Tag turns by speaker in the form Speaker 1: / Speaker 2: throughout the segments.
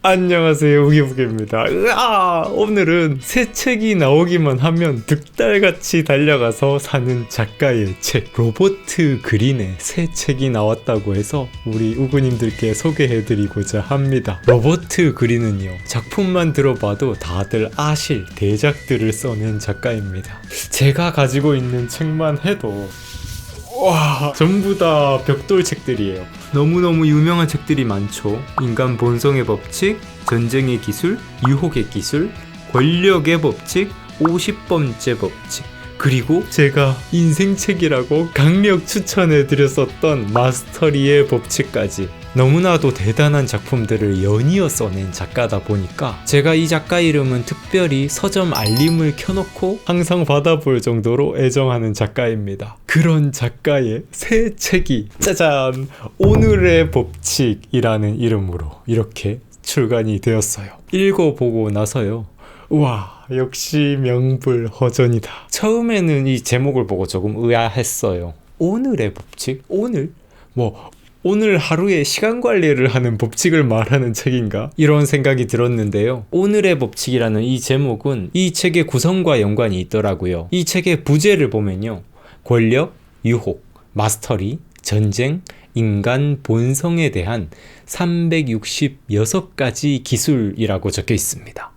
Speaker 1: 안녕하세요, 우기부기입니다. 오늘은 새 책이 나오기만 하면 득달같이 달려가서 사는 작가의 책 로버트 그린의 새 책이 나왔다고 해서 우리 우구님들께 소개해드리고자 합니다. 로버트 그린은요, 작품만 들어봐도 다들 아실 대작들을 써낸 작가입니다. 제가 가지고 있는 책만 해도 와, 전부 다 벽돌 책들이에요. 너무너무 유명한 책들이 많죠. 인간 본성의 법칙, 전쟁의 기술, 유혹의 기술, 권력의 법칙, 50번째 법칙, 그리고 제가 인생책이라고 강력 추천해드렸었던 마스터리의 법칙까지 너무나도 대단한 작품들을 연이어 써낸 작가다 보니까 제가 이 작가 이름은 특별히 서점 알림을 켜놓고 항상 받아볼 정도로 애정하는 작가입니다. 그런 작가의 새 책이 짜잔! 오늘의 법칙이라는 이름으로 이렇게 출간이 되었어요. 읽어보고 나서요, 우와, 역시 명불허전이다. 처음에는 이 제목을 보고 조금 의아했어요. 오늘의 법칙? 오늘 하루에 시간 관리를 하는 법칙을 말하는 책인가? 이런 생각이 들었는데요. 오늘의 법칙이라는 이 제목은 이 책의 구성과 연관이 있더라고요. 이 책의 부제를 보면요, 권력, 유혹, 마스터리, 전쟁, 인간 본성에 대한 366가지 기술이라고 적혀 있습니다.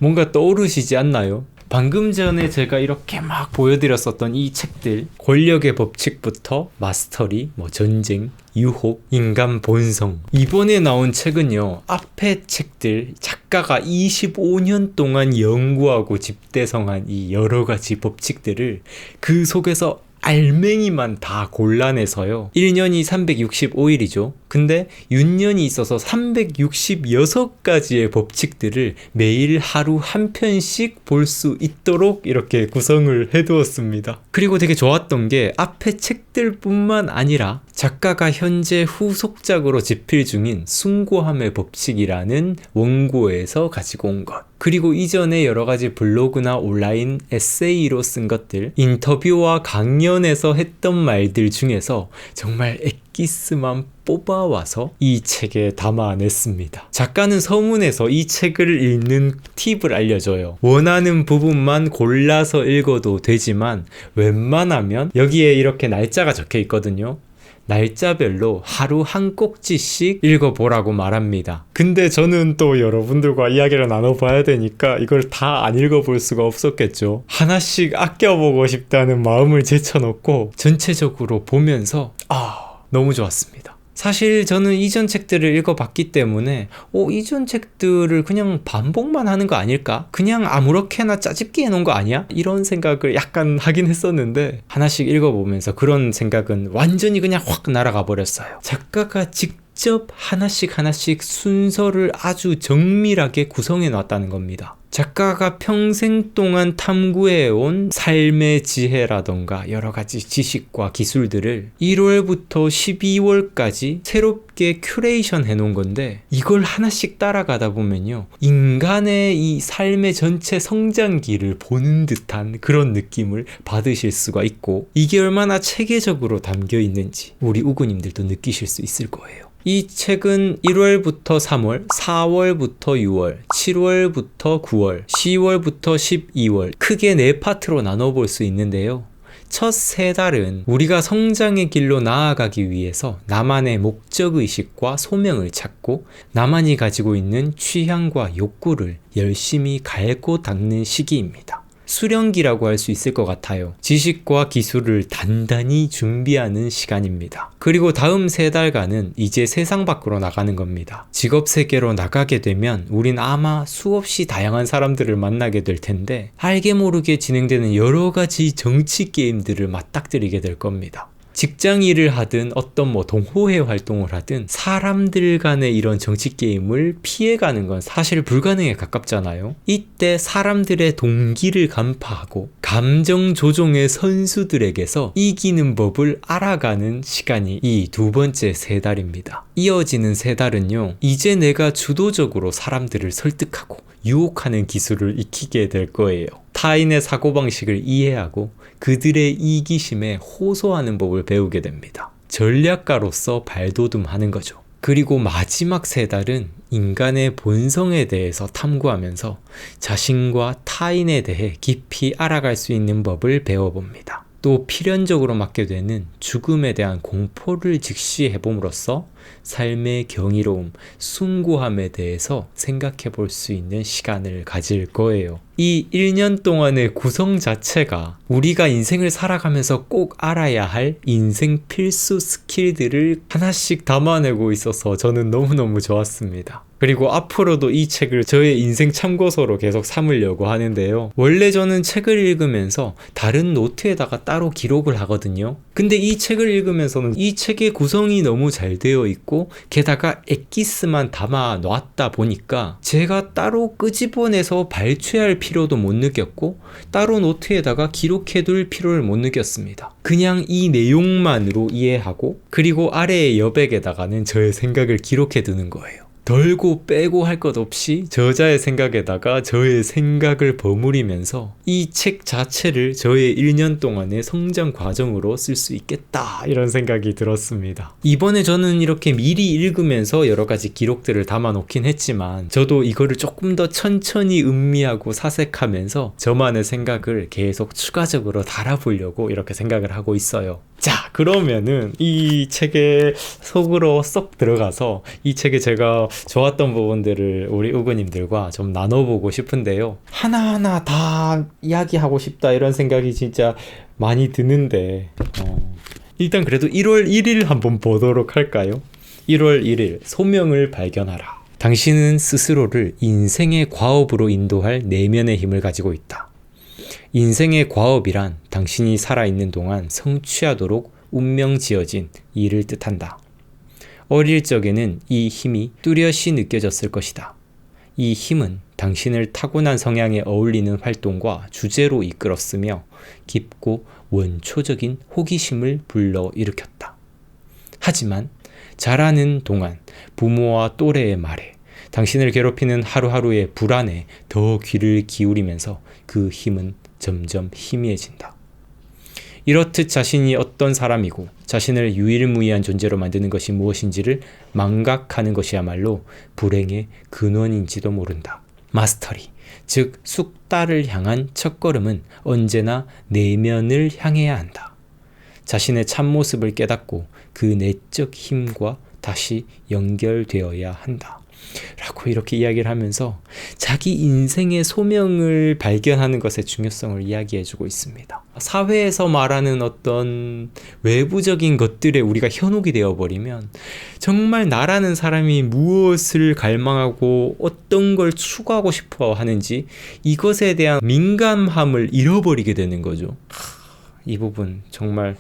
Speaker 1: 뭔가 떠오르시지 않나요? 방금 전에 제가 이렇게 막 보여드렸었던 이 책들, 권력의 법칙부터 마스터리, 전쟁, 유혹, 인간 본성, 이번에 나온 책은요, 앞에 책들 작가가 25년 동안 연구하고 집대성한 이 여러가지 법칙들을 그 속에서 알맹이만 다 골라내서요, 1년이 365일이죠. 근데 윤년이 있어서 366가지의 법칙들을 매일 하루 한 편씩 볼 수 있도록 이렇게 구성을 해두었습니다. 그리고 되게 좋았던 게 앞에 책들뿐만 아니라 작가가 현재 후속작으로 집필 중인 숭고함의 법칙이라는 원고에서 가지고 온 것, 그리고 이전에 여러가지 블로그나 온라인 에세이로 쓴 것들, 인터뷰와 강연에서 했던 말들 중에서 정말 엑기스만 뽑아와서 이 책에 담아냈습니다. 작가는 서문에서 이 책을 읽는 팁을 알려줘요. 원하는 부분만 골라서 읽어도 되지만 웬만하면 여기에 이렇게 날짜가 적혀 있거든요. 날짜별로 하루 한 꼭지씩 읽어보라고 말합니다. 근데 저는 또 여러분들과 이야기를 나눠봐야 되니까 이걸 다 안 읽어볼 수가 없었겠죠. 하나씩 아껴보고 싶다는 마음을 제쳐놓고 전체적으로 보면서 너무 좋았습니다. 사실 저는 이전 책들을 읽어봤기 때문에 이전 책들을 그냥 반복만 하는 거 아닐까? 그냥 아무렇게나 짜집기 해놓은 거 아니야? 이런 생각을 약간 하긴 했었는데 하나씩 읽어보면서 그런 생각은 완전히 그냥 확 날아가 버렸어요. 작가가 직접 하나씩 순서를 아주 정밀하게 구성해 놨다는 겁니다. 작가가 평생 동안 탐구해온 삶의 지혜라던가 여러가지 지식과 기술들을 1월부터 12월까지 새롭게 큐레이션 해놓은 건데, 이걸 하나씩 따라가다 보면요, 인간의 이 삶의 전체 성장기를 보는 듯한 그런 느낌을 받으실 수가 있고, 이게 얼마나 체계적으로 담겨 있는지 우리 우구님들도 느끼실 수 있을 거예요. 이 책은 1월부터 3월, 4월부터 6월, 7월부터 9월, 10월부터 12월 크게 4파트로 나눠볼 수 있는데요. 첫 3달은 우리가 성장의 길로 나아가기 위해서 나만의 목적의식과 소명을 찾고 나만이 가지고 있는 취향과 욕구를 열심히 갈고 닦는 시기입니다. 수련기라고 할 수 있을 것 같아요. 지식과 기술을 단단히 준비하는 시간입니다. 그리고 다음 3달간은 이제 세상 밖으로 나가는 겁니다. 직업 세계로 나가게 되면 우린 아마 수없이 다양한 사람들을 만나게 될 텐데, 알게 모르게 진행되는 여러 가지 정치 게임들을 맞닥뜨리게 될 겁니다. 직장 일을 하든 어떤 동호회 활동을 하든 사람들 간의 이런 정치 게임을 피해가는 건 사실 불가능에 가깝잖아요. 이때 사람들의 동기를 간파하고 감정 조종의 선수들에게서 이기는 법을 알아가는 시간이 이 2번째 3달입니다. 이어지는 3달은요, 이제 내가 주도적으로 사람들을 설득하고 유혹하는 기술을 익히게 될 거예요. 타인의 사고방식을 이해하고 그들의 이기심에 호소하는 법을 배우게 됩니다. 전략가로서 발돋움하는 거죠. 그리고 마지막 3달은 인간의 본성에 대해서 탐구하면서 자신과 타인에 대해 깊이 알아갈 수 있는 법을 배워봅니다. 또 필연적으로 맞게 되는 죽음에 대한 공포를 직시해봄으로써 삶의 경이로움, 숭고함에 대해서 생각해 볼 수 있는 시간을 가질 거예요. 이 1년 동안의 구성 자체가 우리가 인생을 살아가면서 꼭 알아야 할 인생 필수 스킬들을 하나씩 담아내고 있어서 저는 너무너무 좋았습니다. 그리고 앞으로도 이 책을 저의 인생 참고서로 계속 삼으려고 하는데요. 원래 저는 책을 읽으면서 다른 노트에다가 따로 기록을 하거든요. 근데 이 책을 읽으면서는 이 책의 구성이 너무 잘 되어 있고 게다가 엑기스만 담아 놨다 보니까 제가 따로 끄집어내서 발췌할 필요도 못 느꼈고 따로 노트에다가 기록해둘 필요를 못 느꼈습니다. 그냥 이 내용만으로 이해하고 그리고 아래의 여백에다가는 저의 생각을 기록해두는 거예요. 덜고 빼고 할 것 없이 저자의 생각에다가 저의 생각을 버무리면서 이 책 자체를 저의 1년 동안의 성장 과정으로 쓸 수 있겠다 이런 생각이 들었습니다. 이번에 저는 이렇게 미리 읽으면서 여러 가지 기록들을 담아 놓긴 했지만 저도 이거를 조금 더 천천히 음미하고 사색하면서 저만의 생각을 계속 추가적으로 달아보려고 이렇게 생각을 하고 있어요. 자, 그러면은 이 책의 속으로 쏙 들어가서 이 책에 제가 좋았던 부분들을 우리 우구님들과 좀 나눠보고 싶은데요. 하나하나 다 이야기하고 싶다 이런 생각이 진짜 많이 드는데 일단 그래도 1월 1일 한번 보도록 할까요? 1월 1일 소명을 발견하라. 당신은 스스로를 인생의 과업으로 인도할 내면의 힘을 가지고 있다. 인생의 과업이란 당신이 살아있는 동안 성취하도록 운명 지어진 일을 뜻한다. 어릴 적에는 이 힘이 뚜렷이 느껴졌을 것이다. 이 힘은 당신을 타고난 성향에 어울리는 활동과 주제로 이끌었으며 깊고 원초적인 호기심을 불러일으켰다. 하지만 자라는 동안 부모와 또래의 말에 당신을 괴롭히는 하루하루의 불안에 더 귀를 기울이면서 그 힘은 점점 희미해진다. 이렇듯 자신이 어떤 사람이고 자신을 유일무이한 존재로 만드는 것이 무엇인지를 망각하는 것이야말로 불행의 근원인지도 모른다. 마스터리, 즉 숙달을 향한 첫걸음은 언제나 내면을 향해야 한다. 자신의 참모습을 깨닫고 그 내적 힘과 다시 연결되어야 한다. 라고 이렇게 이야기를 하면서 자기 인생의 소명을 발견하는 것의 중요성을 이야기해주고 있습니다. 사회에서 말하는 어떤 외부적인 것들에 우리가 현혹이 되어버리면 정말 나라는 사람이 무엇을 갈망하고 어떤 걸 추구하고 싶어 하는지 이것에 대한 민감함을 잃어버리게 되는 거죠. 이 부분 정말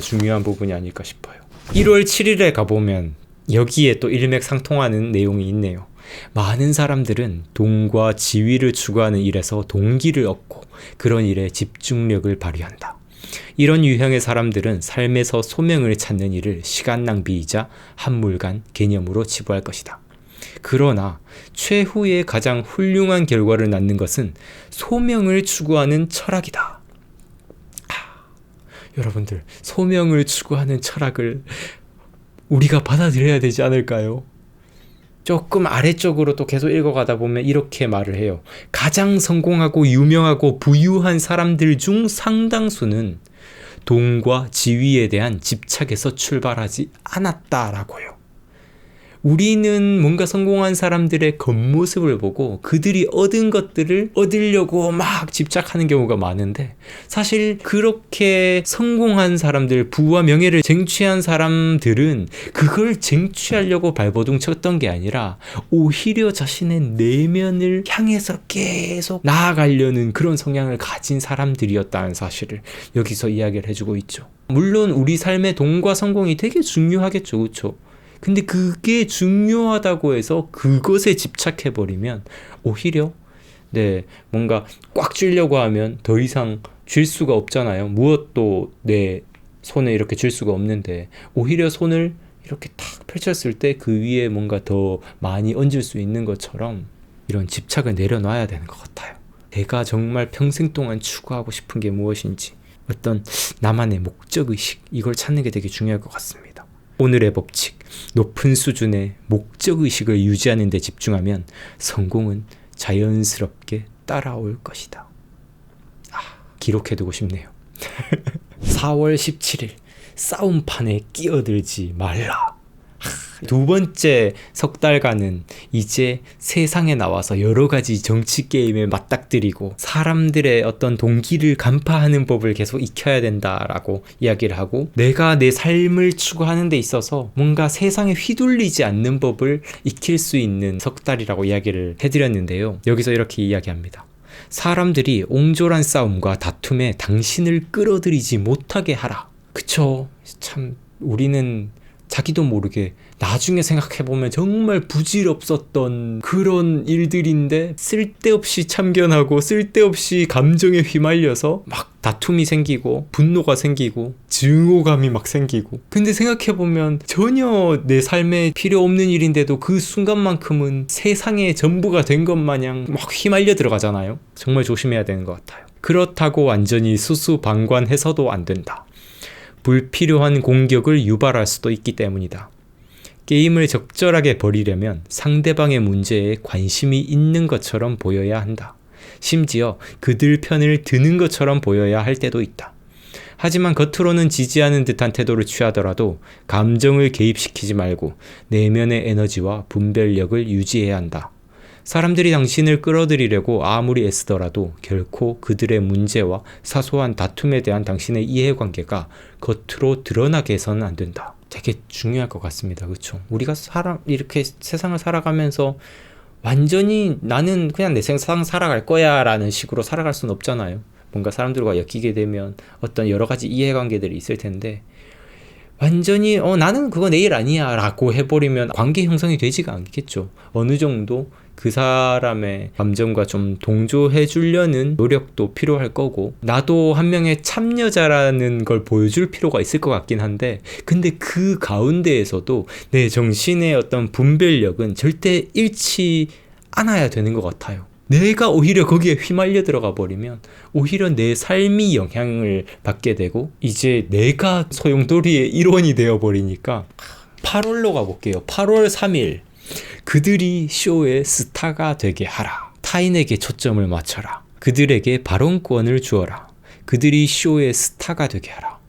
Speaker 1: 중요한 부분이 아닐까 싶어요. 1월 7일에 가보면 여기에 또 일맥상통하는 내용이 있네요. 많은 사람들은 돈과 지위를 추구하는 일에서 동기를 얻고 그런 일에 집중력을 발휘한다. 이런 유형의 사람들은 삶에서 소명을 찾는 일을 시간 낭비이자 한물간 개념으로 치부할 것이다. 그러나 최후의 가장 훌륭한 결과를 낳는 것은 소명을 추구하는 철학이다. 여러분들, 소명을 추구하는 철학을 우리가 받아들여야 되지 않을까요? 조금 아래쪽으로 또 계속 읽어가다 보면 이렇게 말을 해요. 가장 성공하고 유명하고 부유한 사람들 중 상당수는 돈과 지위에 대한 집착에서 출발하지 않았다라고요. 우리는 뭔가 성공한 사람들의 겉모습을 보고 그들이 얻은 것들을 얻으려고 막 집착하는 경우가 많은데 사실 그렇게 성공한 사람들, 부와 명예를 쟁취한 사람들은 그걸 쟁취하려고 발버둥 쳤던 게 아니라 오히려 자신의 내면을 향해서 계속 나아가려는 그런 성향을 가진 사람들이었다는 사실을 여기서 이야기를 해주고 있죠. 물론 우리 삶의 돈과 성공이 되게 중요하겠죠, 그렇죠? 근데 그게 중요하다고 해서 그것에 집착해버리면 오히려 뭔가 꽉 쥐려고 하면 더 이상 쥘 수가 없잖아요. 무엇도 내 손에 이렇게 쥘 수가 없는데 오히려 손을 이렇게 탁 펼쳤을 때 그 위에 뭔가 더 많이 얹을 수 있는 것처럼 이런 집착을 내려놔야 되는 것 같아요. 내가 정말 평생 동안 추구하고 싶은 게 무엇인지 어떤 나만의 목적의식 이걸 찾는 게 되게 중요할 것 같습니다. 오늘의 법칙, 높은 수준의 목적의식을 유지하는 데 집중하면 성공은 자연스럽게 따라올 것이다. 기록해두고 싶네요. 4월 17일 싸움판에 끼어들지 말라. 두 번째 석 달간은 이제 세상에 나와서 여러 가지 정치 게임에 맞닥뜨리고 사람들의 어떤 동기를 간파하는 법을 계속 익혀야 된다라고 이야기를 하고, 내가 내 삶을 추구하는 데 있어서 뭔가 세상에 휘둘리지 않는 법을 익힐 수 있는 석 달이라고 이야기를 해드렸는데요. 여기서 이렇게 이야기합니다. 사람들이 옹졸한 싸움과 다툼에 당신을 끌어들이지 못하게 하라. 그쵸? 참 우리는 자기도 모르게 나중에 생각해보면 정말 부질없었던 그런 일들인데 쓸데없이 참견하고 쓸데없이 감정에 휘말려서 막 다툼이 생기고 분노가 생기고 증오감이 막 생기고, 근데 생각해보면 전혀 내 삶에 필요 없는 일인데도 그 순간만큼은 세상의 전부가 된 것 마냥 막 휘말려 들어가잖아요. 정말 조심해야 되는 것 같아요. 그렇다고 완전히 수수방관해서도 안 된다. 불필요한 공격을 유발할 수도 있기 때문이다. 게임을 적절하게 벌이려면 상대방의 문제에 관심이 있는 것처럼 보여야 한다. 심지어 그들 편을 드는 것처럼 보여야 할 때도 있다. 하지만 겉으로는 지지하는 듯한 태도를 취하더라도 감정을 개입시키지 말고 내면의 에너지와 분별력을 유지해야 한다. 사람들이 당신을 끌어들이려고 아무리 애쓰더라도 결코 그들의 문제와 사소한 다툼에 대한 당신의 이해관계가 겉으로 드러나게 해서는 안 된다. 되게 중요할 것 같습니다. 그렇죠? 우리가 이렇게 세상을 살아가면서 완전히 나는 그냥 내 세상 살아갈 거야 라는 식으로 살아갈 수는 없잖아요. 뭔가 사람들과 엮이게 되면 어떤 여러 가지 이해관계들이 있을 텐데, 완전히 나는 그거 내 일 아니야 라고 해버리면 관계 형성이 되지가 않겠죠. 어느 정도 그 사람의 감정과 좀 동조해 주려는 노력도 필요할 거고, 나도 한 명의 참여자라는 걸 보여줄 필요가 있을 것 같긴 한데, 근데 그 가운데에서도 내 정신의 어떤 분별력은 절대 잃지 않아야 되는 것 같아요. 내가 오히려 거기에 휘말려 들어가 버리면 오히려 내 삶이 영향을 받게 되고 이제 내가 소용돌이의 일원이 되어버리니까. 8월로 가볼게요. 8월 3일 그들이 쇼의 스타가 되게 하라. 타인에게 초점을 맞춰라. 그들에게 발언권을 주어라. 그들이 쇼의 스타가 되게 하라.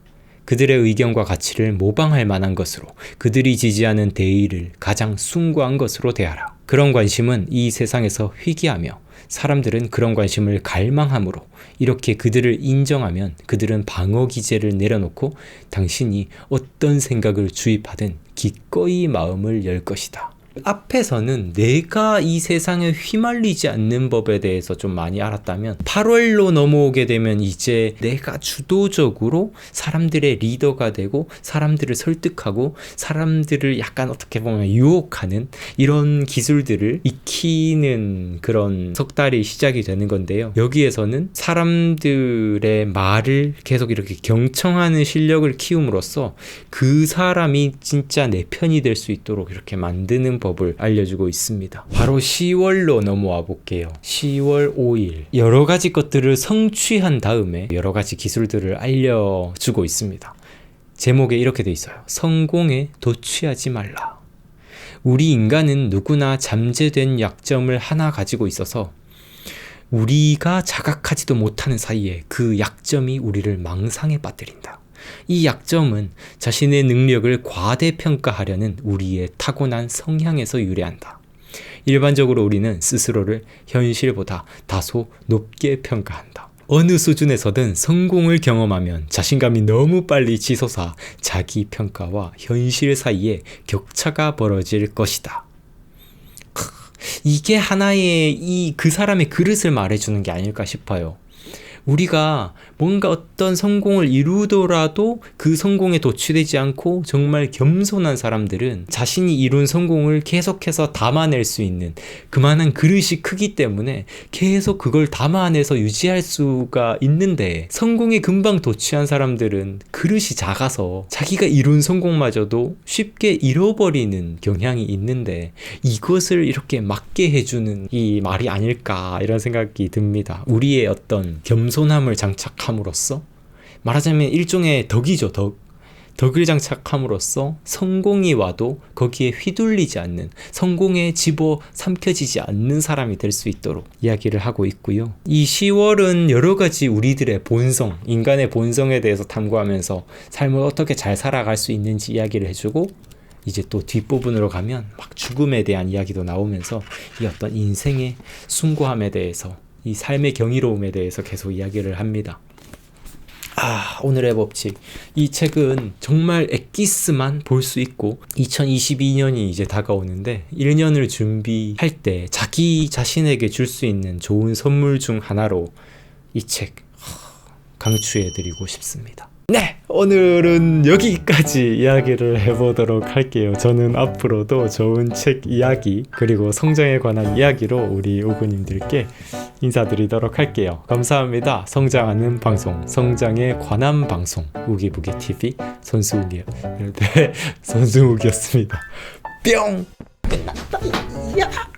Speaker 1: 그들의 의견과 가치를 모방할 만한 것으로, 그들이 지지하는 대의를 가장 숭고한 것으로 대하라. 그런 관심은 이 세상에서 희귀하며 사람들은 그런 관심을 갈망하므로 이렇게 그들을 인정하면 그들은 방어 기제를 내려놓고 당신이 어떤 생각을 주입하든 기꺼이 마음을 열 것이다. 앞에서는 내가 이 세상에 휘말리지 않는 법에 대해서 좀 많이 알았다면 8월로 넘어오게 되면 이제 내가 주도적으로 사람들의 리더가 되고 사람들을 설득하고 사람들을 약간 어떻게 보면 유혹하는 이런 기술들을 익히는 그런 석 달이 시작이 되는 건데요. 여기에서는 사람들의 말을 계속 이렇게 경청하는 실력을 키움으로써 그 사람이 진짜 내 편이 될 수 있도록 이렇게 만드는 법을 알려주고 있습니다. 바로 10월로 넘어와 볼게요. 10월 5일 여러 가지 것들을 성취한 다음에 여러 가지 기술들을 알려주고 있습니다. 제목에 이렇게 돼 있어요. 성공에 도취하지 말라. 우리 인간은 누구나 잠재된 약점을 하나 가지고 있어서 우리가 자각하지도 못하는 사이에 그 약점이 우리를 망상에 빠뜨린다. 이 약점은 자신의 능력을 과대평가하려는 우리의 타고난 성향에서 유래한다. 일반적으로 우리는 스스로를 현실보다 다소 높게 평가한다. 어느 수준에서든 성공을 경험하면 자신감이 너무 빨리 치솟아 자기 평가와 현실 사이에 격차가 벌어질 것이다. 이게 하나의 그 사람의 그릇을 말해주는 게 아닐까 싶어요. 우리가 뭔가 어떤 성공을 이루더라도 그 성공에 도취되지 않고 정말 겸손한 사람들은 자신이 이룬 성공을 계속해서 담아낼 수 있는 그만한 그릇이 크기 때문에 계속 그걸 담아내서 유지할 수가 있는데, 성공에 금방 도취한 사람들은 그릇이 작아서 자기가 이룬 성공마저도 쉽게 잃어버리는 경향이 있는데, 이것을 이렇게 막게 해주는 이 말이 아닐까 이런 생각이 듭니다. 우리의 어떤 겸손함을 장착함으로써 말하자면 일종의 덕이죠. 덕. 덕을 장착함으로써 성공이 와도 거기에 휘둘리지 않는, 성공에 집어 삼켜지지 않는 사람이 될 수 있도록 이야기를 하고 있고요. 이 10월은 여러 가지 우리들의 본성, 인간의 본성에 대해서 탐구하면서 삶을 어떻게 잘 살아갈 수 있는지 이야기를 해주고, 이제 또 뒷부분으로 가면 막 죽음에 대한 이야기도 나오면서 이 어떤 인생의 숭고함에 대해서, 이 삶의 경이로움에 대해서 계속 이야기를 합니다. 오늘의 법칙. 이 책은 정말 엑기스만 볼 수 있고 2022년이 이제 다가오는데 1년을 준비할 때 자기 자신에게 줄 수 있는 좋은 선물 중 하나로 이 책 강추해드리고 싶습니다. 네! 오늘은 여기까지 이야기를 해보도록 할게요. 저는 앞으로도 좋은 책 이야기 그리고 성장에 관한 이야기로 우리 오구님들께 인사드리도록 할게요. 감사합니다. 성장하는 방송, 성장에 관한 방송 우기부기TV 손수욱이었습니다. 뿅! 끝났다. 야!